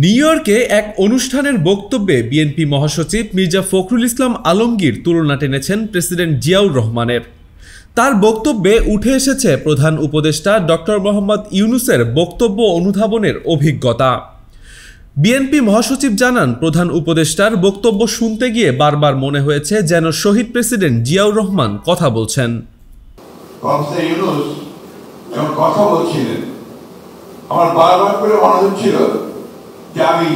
New ইয়র্কে এক অনুষ্ঠানের বক্তব্যে বিএনপি মহাসচিব মির্জা ফখরুল ইসলাম আলমগীর তুলনা টেনেছেন প্রেসিডেন্ট জিয়াউর রহমানের। তার বক্তব্যে উঠে এসেছে প্রধান উপদেষ্টা ডক্টর মোহাম্মদ ইউনূসের বক্তব্য অনুধাবনের অভিজ্ঞতা। বিএনপি মহাসচিব জানান, প্রধান উপদেষ্টার বক্তব্য শুনতে গিয়ে বারবার মনে হয়েছে যেন শহীদ প্রেসিডেন্ট জিয়াউর রহমান কথা বলছেন। আমার বারবার করে মনে হচ্ছিল যে আমি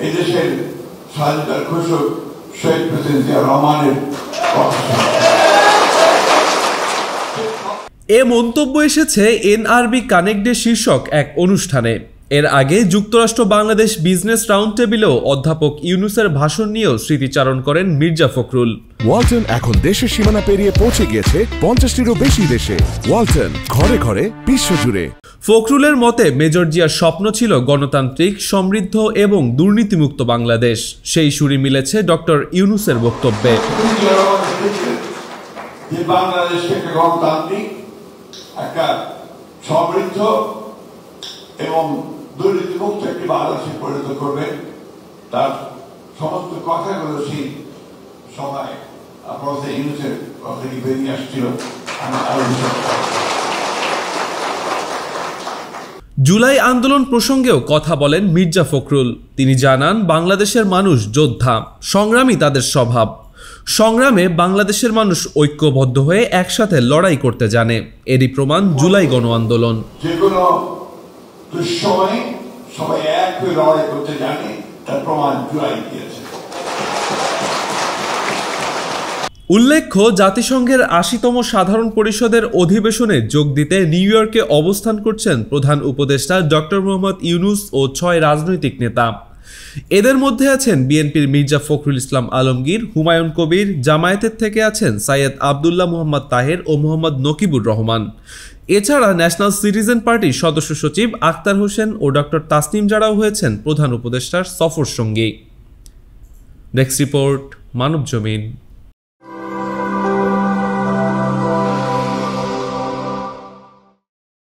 এই দেশের স্বাধীনতার ঘোষক শহীদ প্রেসিডেন্ট জিয়াউর রহমানের কথা। এ মন্তব্য এসেছে এনআরবি কানেক্ট ডে শীর্ষক এক অনুষ্ঠানে। এর আগে যুক্তরাষ্ট্র বাংলাদেশ বিজনেস রাউন্ড টেবিলেও অধ্যাপক ইউনূসের ভাষণ নিয়েও স্মৃতিচারণ করেন মির্জা ফখরুল। ওয়ালটন এখন দেশের সীমানা পেরিয়ে পৌঁছে গিয়েছে 50টিরও বেশি দেশে। ওয়ালটন, ঘরে ঘরে, বিশ্বজুড়ে। ফখরুলের মতে মেজর জিয়ার স্বপ্ন ছিল গণতান্ত্রিক, সমৃদ্ধ এবং দুর্নীতিমুক্ত বাংলাদেশ। সেই সুরই মিলেছে ডক্টর ইউনূসের বক্তব্যে। বাংলাদেশকে একটা গণতান্ত্রিক, একটা সমৃদ্ধ এবং দুর্নীতিমুক্ত একটি বাংলাদেশে পরিণত করবে। তার সমস্ত কথাগুলো সেই সময় প্রফেসর ইউনূসের কথা থেকে বেরিয়ে আসছিল। জুলাই আন্দোলন প্রসঙ্গেও কথা বলেন মির্জা ফখরুল। তিনি জানান, বাংলাদেশের মানুষ যোদ্ধা, সংগ্রামী তাদের স্বভাব। সংগ্রামে বাংলাদেশের মানুষ ঐক্যবদ্ধ হয়ে একসাথে লড়াই করতে জানে। এরই প্রমাণ জুলাই গণ আন্দোলন। যেকোনো দুঃসময়ে সবাই এক হয়ে লড়াই করতে জানে, তার প্রমাণ জুলাই দিয়েছে। উল্লেখ্য, জাতিসংঘের ৮০তম সাধারণ পরিষদের অধিবেশনে যোগ দিতে নিউ ইয়র্কে অবস্থান করছেন প্রধান উপদেষ্টা ডক্টর মোহাম্মদ ইউনূস ও ৬ রাজনৈতিক নেতা। এদের মধ্যে আছেন বিএনপির মির্জা ফখরুল ইসলাম আলমগীর, হুমায়ুন কবির, জামায়াতের থেকে আছেন সৈয়দ আবদুল্লাহ মোহাম্মদ তাহের ও মোহাম্মদ নকিবুর রহমান। এছাড়া ন্যাশনাল সিটিজেন পার্টির সদস্য সচিব আখতার হোসেন ও ডক্টর তাসনিম জারাও হয়েছেন প্রধান উপদেষ্টার সফর সঙ্গী। Desk report, Manabzamin.